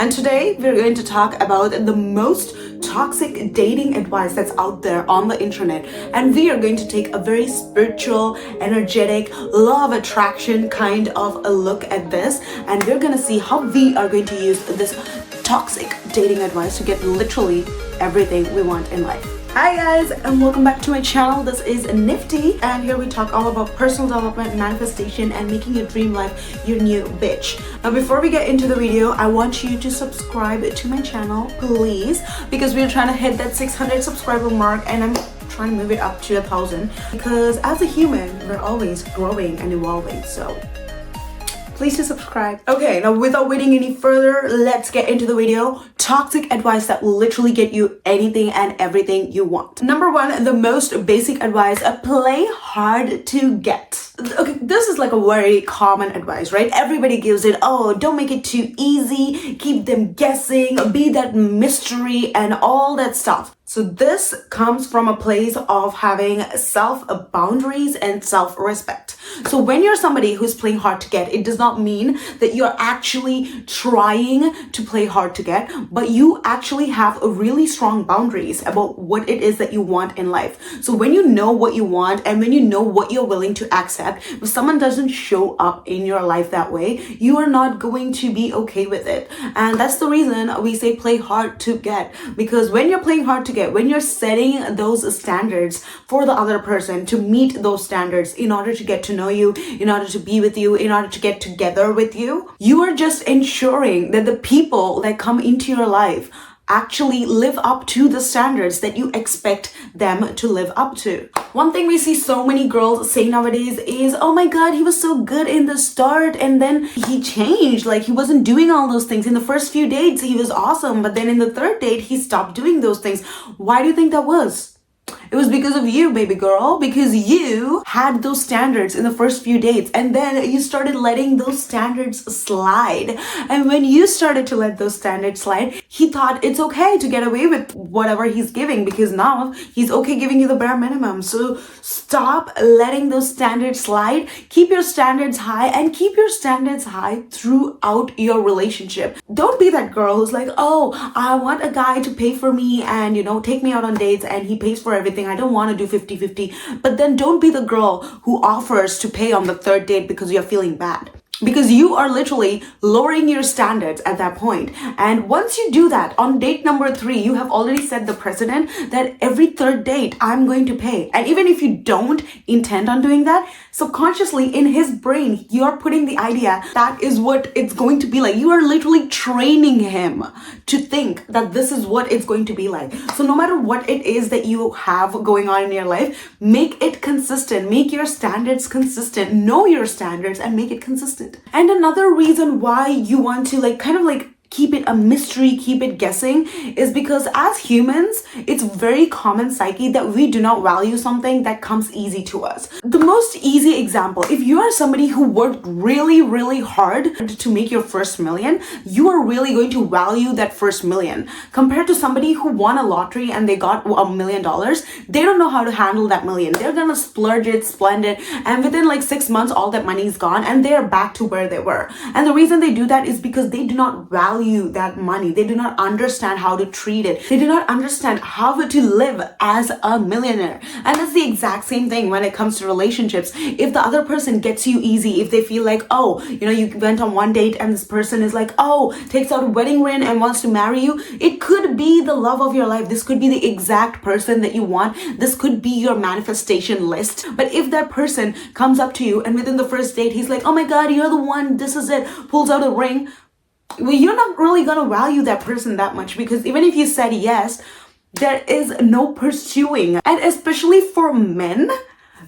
And today we're going to talk about the most toxic dating advice that's out there on the internet, and we are going to take a very spiritual, energetic, law of attraction kind of a look at this, and we're going to see how we are going to use this toxic dating advice to get literally everything we want in life. Hi guys, and welcome back to my channel. This is Nifty, and here we talk all about personal development, manifestation, and making your dream life your new bitch. Now before we get into the video, I want you to subscribe to my channel, please, because we're trying to hit that 600 subscriber mark, and I'm trying to move it up to 1,000, because as a human, we're always growing and evolving, so please do subscribe. Okay, now without waiting any further, let's get into the video. Toxic advice that will literally get you anything and everything you want. Number one, the most basic advice, play hard to get. Okay, this is like a very common advice, right? Everybody gives it. Oh, don't make it too easy, keep them guessing, be that mystery and all that stuff. So this comes from a place of having self-boundaries and self-respect. So when you're somebody who's playing hard to get, it does not mean that you're actually trying to play hard to get, but you actually have a really strong boundaries about what it is that you want in life. So when you know what you want and when you know what you're willing to accept, if someone doesn't show up in your life that way, you are not going to be okay with it. And that's the reason we say play hard to get, because when you're playing hard to get, when you're setting those standards for the other person to meet those standards in order to get to know you, in order to be with you, in order to get together with you, you are just ensuring that the people that come into your life actually live up to the standards that you expect them to live up to. One thing we see so many girls say nowadays is, oh my god, he was so good in the start and then he changed, like he wasn't doing all those things. In the first few dates he was awesome, but then in the third date he stopped doing those things. Why do you think that was? It was because of you, baby girl, because you had those standards in the first few dates and then you started letting those standards slide. And when you started to let those standards slide, he thought it's okay to get away with whatever he's giving, because now he's okay giving you the bare minimum. So stop letting those standards slide. Keep your standards high, and keep your standards high throughout your relationship. Don't be that girl who's like, oh, I want a guy to pay for me and, you know, take me out on dates and he pays for everything. I don't want to do 50-50. But then don't be the girl who offers to pay on the third date because you're feeling bad. Because you are literally lowering your standards at that point. And once you do that, on date number 3, you have already set the precedent that every third date, I'm going to pay. And even if you don't intend on doing that, subconsciously in his brain, you're putting the idea that is what it's going to be like. You are literally training him to think that this is what it's going to be like. So no matter what it is that you have going on in your life, make it consistent. Make your standards consistent. Know your standards and make it consistent. And another reason why you want to kind of keep it a mystery, keep it guessing, is because as humans, it's very common psyche that we do not value something that comes easy to us. The most easy example, if you are somebody who worked really, really hard to make your first million, you are really going to value that first million. Compared to somebody who won a lottery and they got $1 million, they don't know how to handle that million. They're gonna splurge it, spend it, and within 6 months, all that money is gone and they're back to where they were. And the reason they do that is because they do not value that money. They do not understand how to treat it. They do not understand how to live as a millionaire. And that's the exact same thing when it comes to relationships. If the other person gets you easy, if they feel like, oh, you went on one date and this person is like, oh, takes out a wedding ring and wants to marry you, it could be the love of your life. This could be the exact person that you want. This could be your manifestation list. But if that person comes up to you and within the first date, he's like, oh my god, you're the one, this is it, pulls out a ring, well, you're not really gonna value that person that much, because even if you said yes, there is no pursuing. And especially for men,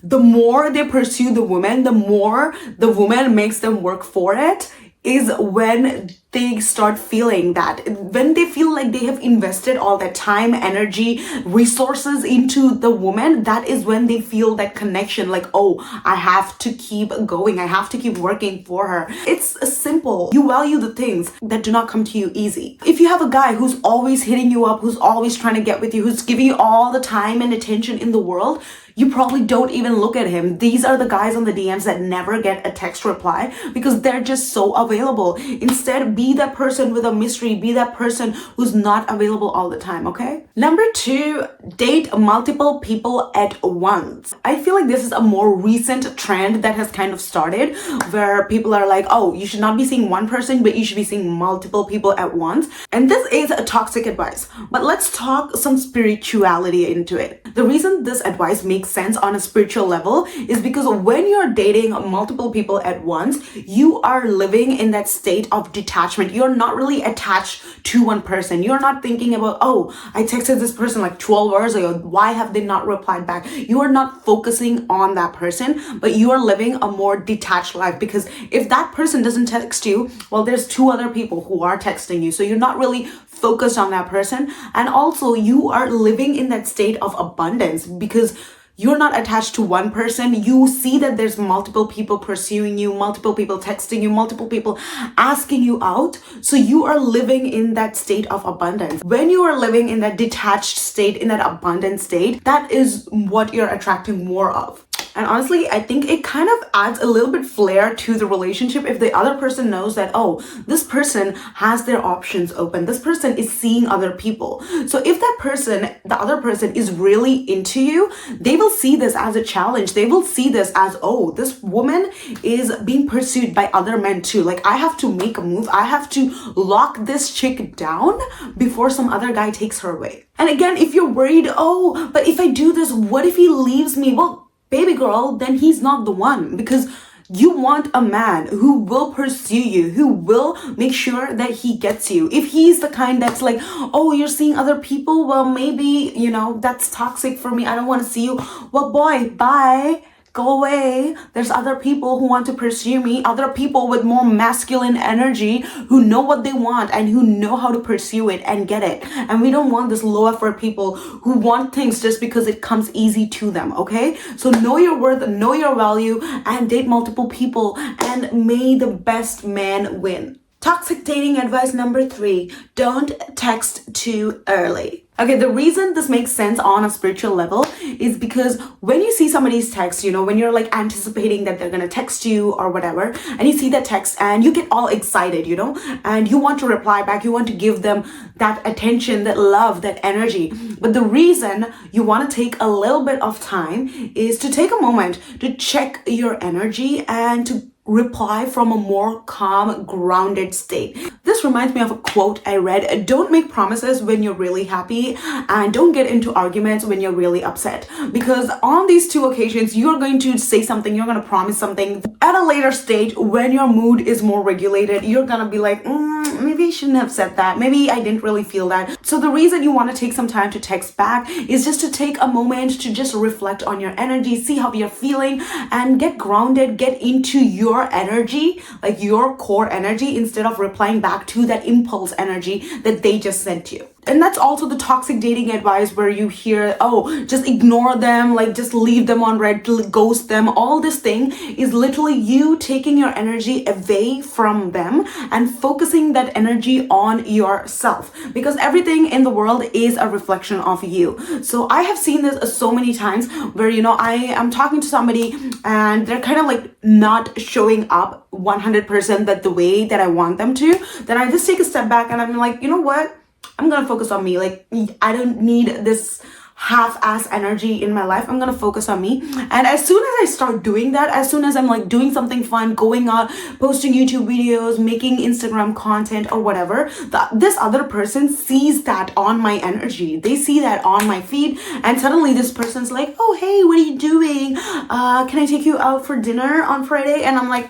the more they pursue the woman, the more the woman makes them work for it, is when they start feeling that. When they feel like they have invested all that time, energy, resources into the woman, that is when they feel that connection, like, oh, I have to keep going. I have to keep working for her. It's simple. You value the things that do not come to you easy. If you have a guy who's always hitting you up, who's always trying to get with you, who's giving you all the time and attention in the world, You probably don't even look at him. These are the guys on the DMs that never get a text reply because they're just so available. Instead, be that person with a mystery. Be that person who's not available all the time, okay? Number 2, date multiple people at once. I feel like this is a more recent trend that has kind of started where people are like, oh, you should not be seeing one person, but you should be seeing multiple people at once. And this is a toxic advice, but let's talk some spirituality into it. The reason this advice makes sense on a spiritual level is because when you're dating multiple people at once, you are living in that state of detachment. You're not really attached to one person. You're not thinking about, oh, I texted this person like 12 hours ago. Why have they not replied back? You are not focusing on that person, but you are living a more detached life, because if that person doesn't text you, well, there's 2 other people who are texting you. So you're not really focused on that person. And also you are living in that state of abundance because you're not attached to one person. You see that there's multiple people pursuing you, multiple people texting you, multiple people asking you out. So you are living in that state of abundance. When you are living in that detached state, in that abundant state, that is what you're attracting more of. And honestly, I think it kind of adds a little bit flair to the relationship if the other person knows that, oh, this person has their options open. This person is seeing other people. So if that person, the other person is really into you, they will see this as a challenge. They will see this as, oh, this woman is being pursued by other men too. Like, I have to make a move. I have to lock this chick down before some other guy takes her away. And again, if you're worried, oh, but if I do this, what if he leaves me? Well, baby girl, then he's not the one, because you want a man who will pursue you, who will make sure that he gets you. If he's the kind that's like, oh, you're seeing other people, well, maybe, you know, that's toxic for me. I don't want to see you. Well, boy, bye. Go away. There's other people who want to pursue me, other people with more masculine energy who know what they want and who know how to pursue it and get it. And we don't want this low effort people who want things just because it comes easy to them, okay? So know your worth, know your value, and date multiple people, and may the best man win. Toxic dating advice number 3, don't text too early. Okay, the reason this makes sense on a spiritual level is because when you see somebody's text, you know, when you're like anticipating that they're gonna text you or whatever, and you see that text and you get all excited, you know, and you want to reply back, you want to give them that attention, that love, that energy. But the reason you want to take a little bit of time is to take a moment to check your energy and to reply from a more calm, grounded state. This reminds me of a quote I read: don't make promises when you're really happy, and don't get into arguments when you're really upset. Because on these 2 occasions, you're going to say something, you're going to promise something. At a later stage, when your mood is more regulated, you're going to be like, maybe I shouldn't have said that. Maybe I didn't really feel that. So the reason you want to take some time to text back is just to take a moment to just reflect on your energy, see how you're feeling, and get grounded, get into your energy, like your core energy, instead of replying back to that impulse energy that they just sent you. And that's also the toxic dating advice where you hear, oh, just ignore them, like just leave them on red, ghost them. All this thing is literally you taking your energy away from them and focusing that energy on yourself, because everything in the world is a reflection of you. So I have seen this so many times where, you know, I am talking to somebody and they're kind of like not showing up 100% that the way that I want them to. Then I just take a step back and I'm like, you know what? I'm gonna focus on me. Like, I don't need this half-ass energy in my life. I'm gonna focus on me. And as soon as I start doing that, as soon as I'm like doing something fun, going out, posting YouTube videos, making Instagram content or whatever, this other person sees that on my energy. They see that on my feed, and suddenly this person's like, oh, hey, what are you doing? Can I take you out for dinner on Friday? And I'm like,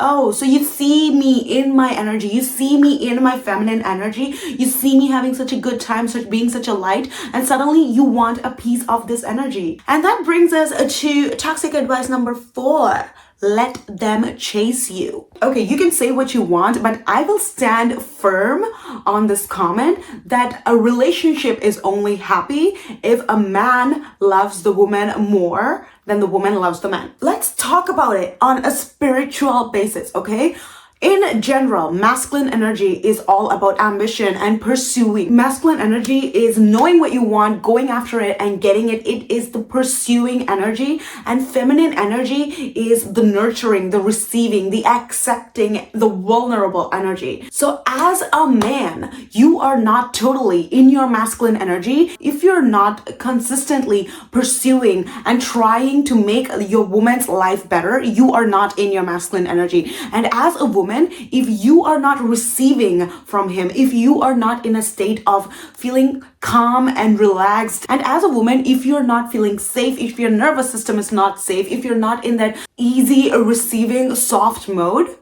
oh, so you see me in my energy, you see me in my feminine energy, you see me having such a good time, being such a light, and suddenly you want a piece of this energy. And that brings us to toxic advice number 4. Let them chase you. Okay, you can say what you want, but I will stand firm on this comment that a relationship is only happy if a man loves the woman more than the woman loves the man. Let's talk about it on a spiritual basis, okay? In general, masculine energy is all about ambition and pursuing. Masculine energy is knowing what you want, going after it and getting it. It is the pursuing energy. And feminine energy is the nurturing, the receiving, the accepting, the vulnerable energy. So as a man, you are not totally in your masculine energy if you're not consistently pursuing and trying to make your woman's life better. You are not in your masculine energy. And as a woman, if you are not receiving from him, if you are not in a state of feeling calm and relaxed, and as a woman, if you're not feeling safe, if your nervous system is not safe, if you're not in that easy receiving soft mode,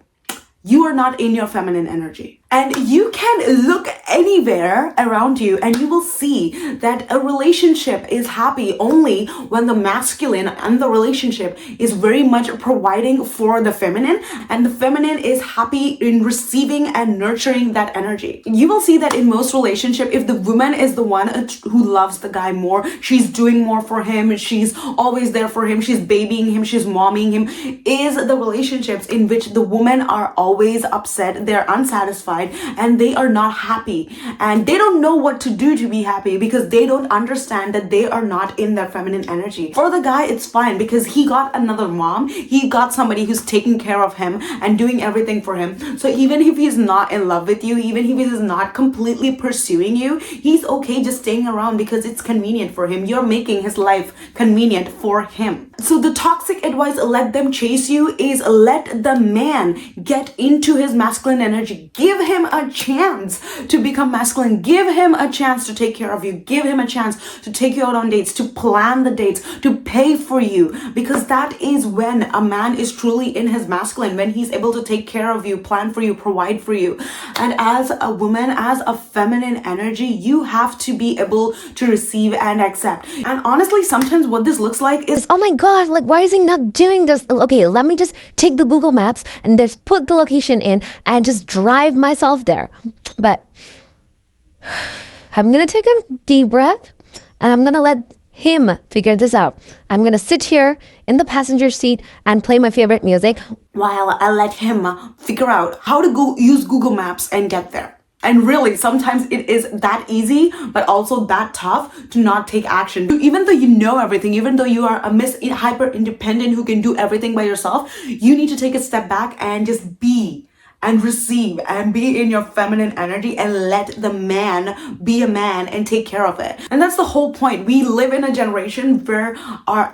you are not in your feminine energy. And you can look anywhere around you and you will see that a relationship is happy only when the masculine and the relationship is very much providing for the feminine, and the feminine is happy in receiving and nurturing that energy. You will see that in most relationships, if the woman is the one who loves the guy more, she's doing more for him, she's always there for him, she's babying him, she's momming him, is the relationships in which the women are always upset, they're unsatisfied, and they are not happy, and they don't know what to do to be happy because they don't understand that they are not in their feminine energy. For the guy, it's fine because he got another mom, he got somebody who's taking care of him and doing everything for him. So even if he's not in love with you, even if he's not completely pursuing you, he's okay just staying around because it's convenient for him. You're making his life convenient for him. So the toxic advice, let them chase you, is let the man get into his masculine energy. Give him a chance to become masculine. Give him a chance to take care of you. Give him a chance to take you out on dates, to plan the dates, to pay for you, because that is when a man is truly in his masculine, when he's able to take care of you, plan for you, provide for you. And as a woman, as a feminine energy, you have to be able to receive and accept. And honestly, sometimes what this looks like is, oh my god, like why is he not doing this? Okay, let me just take the Google Maps and just put the location in and just drive myself there. But I'm gonna take a deep breath and I'm gonna let him figure this out. I'm gonna sit here in the passenger seat and play my favorite music while I let him figure out how to go use Google Maps and get there. And really, sometimes it is that easy, but also that tough to not take action. Even though you know everything, even though you are a hyper independent who can do everything by yourself, you need to take a step back and just be and receive and be in your feminine energy and let the man be a man and take care of it. And that's the whole point. We live in a generation where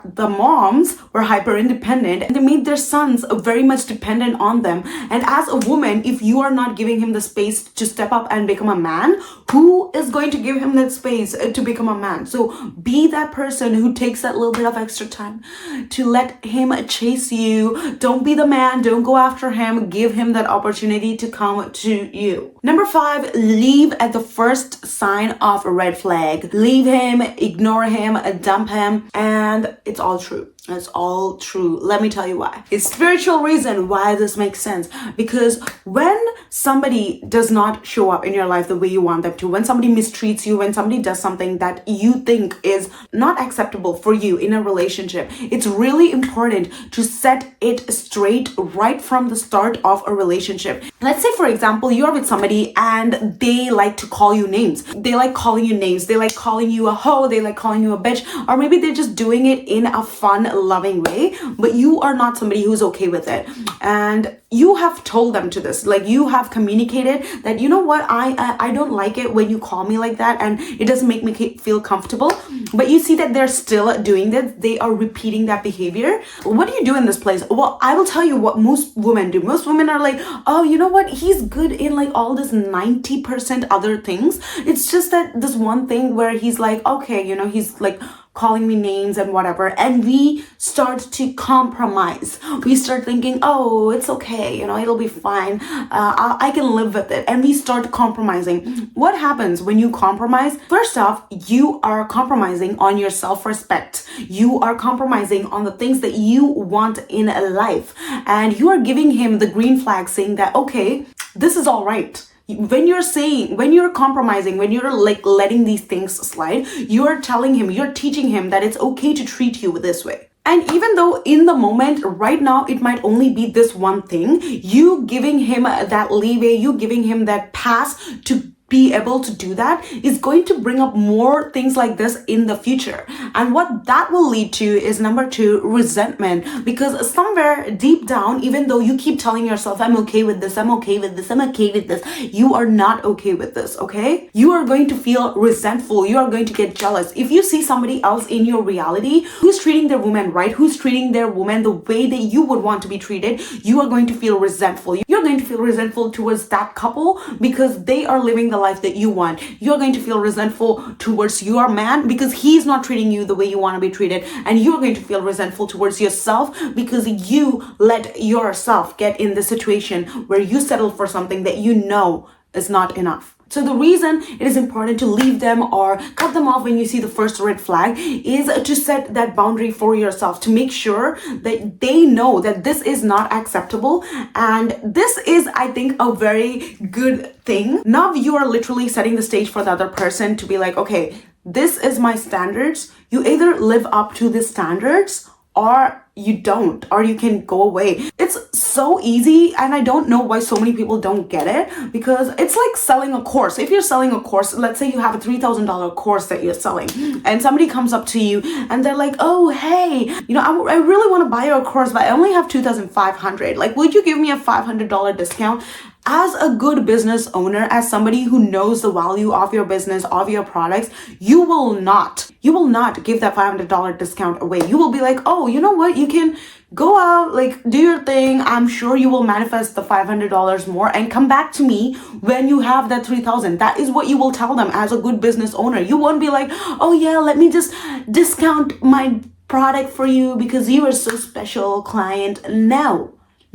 the moms were hyper independent and they made their sons very much dependent on them. And as a woman, if you are not giving him the space to step up and become a man, who is going to give him that space to become a man? So be that person who takes that little bit of extra time to let him chase you. Don't be the man, don't go after him, give him that opportunity to come to you. Number 5, leave at the first sign of a red flag. Leave him, ignore him, dump him, and it's all true. It's all true. Let me tell you why. It's spiritual reason why this makes sense. Because when somebody does not show up in your life the way you want them to, when somebody mistreats you, when somebody does something that you think is not acceptable for you in a relationship, it's really important to set it straight right from the start of a relationship. Let's say, for example, you're with somebody and they like to call you names. They like calling you names. They like calling you a hoe. They like calling you a bitch. Or maybe they're just doing it in a fun, loving way, but you are not somebody who's okay with it. And you have told them to this, like you have communicated that, you know what, I don't like it when you call me like that and it doesn't make me feel comfortable. But you see that they're still doing that. They are repeating that behavior. What do you do in this place? Well, I will tell you what most women do. Most women are like, oh, you know what, he's good in like all this 90% other things. It's just that this one thing where he's like, okay, you know, he's like calling me names and whatever, and we start to compromise. We start thinking, oh, it's okay, you know, it'll be fine, I can live with it, and we start compromising. What happens when you compromise? First off, you are compromising on your self-respect. You are compromising on the things that you want in a life, and you are giving him the green flag saying that, okay, this is all right. When you're compromising, when you're like letting these things slide, you're telling him, you're teaching him that it's okay to treat you this way. And even though in the moment right now it might only be this one thing, you giving him that leeway, you giving him that pass to be able to do that is going to bring up more things like this in the future. And what that will lead to is number 2, resentment. Because somewhere deep down, even though you keep telling yourself, I'm okay with this, I'm okay with this, I'm okay with this, you are not okay with this, okay? You are going to feel resentful. You are going to get jealous. If you see somebody else in your reality who's treating their woman right, who's treating their woman the way that you would want to be treated, you are going to feel resentful. You're going to feel resentful towards that couple because they are living the life that you want. You're going to feel resentful towards your man because he's not treating you the way you want to be treated. And you're going to feel resentful towards yourself because you let yourself get in the situation where you settle for something that you know is not enough. So the reason it is important to leave them or cut them off when you see the first red flag is to set that boundary for yourself, to make sure that they know that this is not acceptable. And this is, I think, a very good thing. Now you are literally setting the stage for the other person to be like, okay, this is my standards. You either live up to the standards or you don't, or you can go away. It's so easy, and I don't know why so many people don't get it, because it's like selling a course. If you're selling a course, let's say you have a $3,000 course that you're selling, and somebody comes up to you and they're like, oh, hey, I really want to buy your course, but I only have $2,500. Like, would you give me a $500 discount? As a good business owner, as somebody who knows the value of your business, of your products, you will not give that $500 discount away. You will be like, oh, you know what? You can go out, like, do your thing. I'm sure you will manifest the $500 more and come back to me when you have that $3,000. That is what you will tell them as a good business owner. You won't be like, oh yeah, let me just discount my product for you because you are so special, client.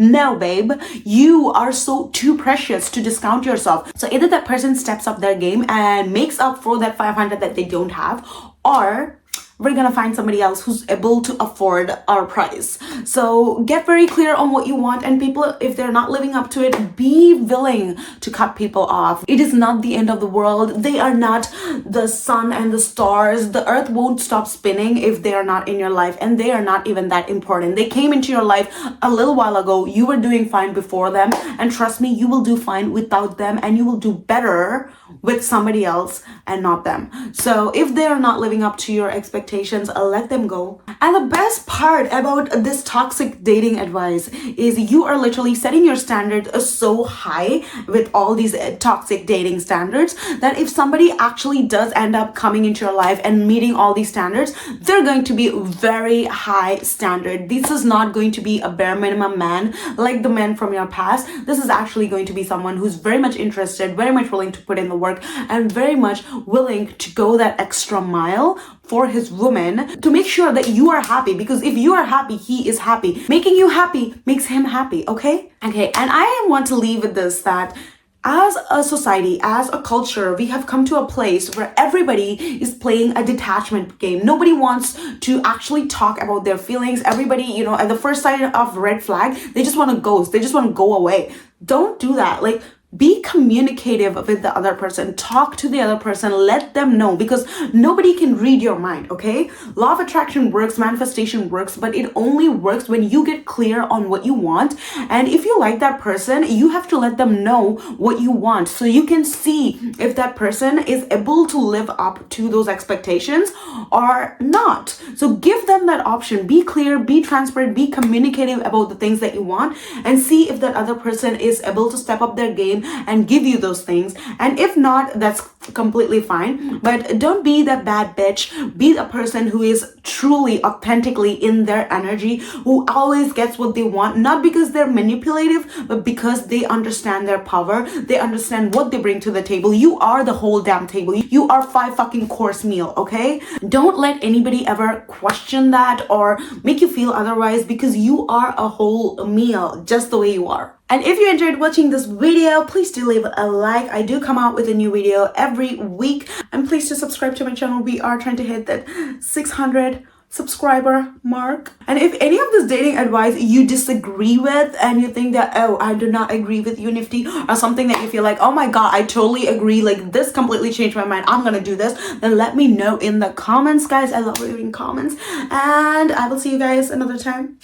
No, babe, you are so too precious to discount yourself. So either that person steps up their game and makes up for that 500 that they don't have, or we're gonna find somebody else who's able to afford our price. So get very clear on what you want, and people, if they're not living up to it, be willing to cut people off. It is not the end of the world. They are not the sun and the stars. The earth won't stop spinning if they are not in your life, and they are not even that important. They came into your life a little while ago. You were doing fine before them, and trust me, you will do fine without them, and you will do better with somebody else and not them. So if they are not living up to your expectations, let them go. And the best part about this toxic dating advice is you are literally setting your standards so high with all these toxic dating standards that if somebody actually does end up coming into your life and meeting all these standards, they're going to be very high standard. This is not going to be a bare minimum man like the men from your past. This is actually going to be someone who's very much interested, very much willing to put in the work, and very much willing to go that extra mile for his woman to make sure that you are happy, because if you are happy, he is happy. Making you happy makes him happy, okay? Okay, and I want to leave with this, that as a society, as a culture, we have come to a place where everybody is playing a detachment game. Nobody wants to actually talk about their feelings. Everybody, at the first sign of red flag, they just want to ghost. They just want to go away. Don't do that. Like, be communicative with the other person. Talk to the other person. Let them know, because nobody can read your mind, okay? Law of attraction works, manifestation works, but it only works when you get clear on what you want. And if you like that person, you have to let them know what you want, so you can see if that person is able to live up to those expectations or not. So give them that option. Be clear, be transparent, be communicative about the things that you want, and see if that other person is able to step up their game and give you those things. And if not, that's completely fine, but don't be that bad bitch. Be a person who is truly authentically in their energy, who always gets what they want, not because they're manipulative, but because they understand their power. They understand what they bring to the table. You are the whole damn table. You are 5 fucking course meal, okay? Don't let anybody ever question that or make you feel otherwise, because you are a whole meal just the way you are. And if you enjoyed watching this video, please do leave a like. I do come out with a new video every week. And please do subscribe to my channel. We are trying to hit that 600 subscriber mark. And if any of this dating advice you disagree with and you think that, oh, I do not agree with you, Nifty, or something that you feel like, oh my god, I totally agree, like this completely changed my mind, I'm gonna do this, then let me know in the comments, guys. I love reading comments, and I will see you guys another time.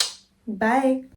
Bye.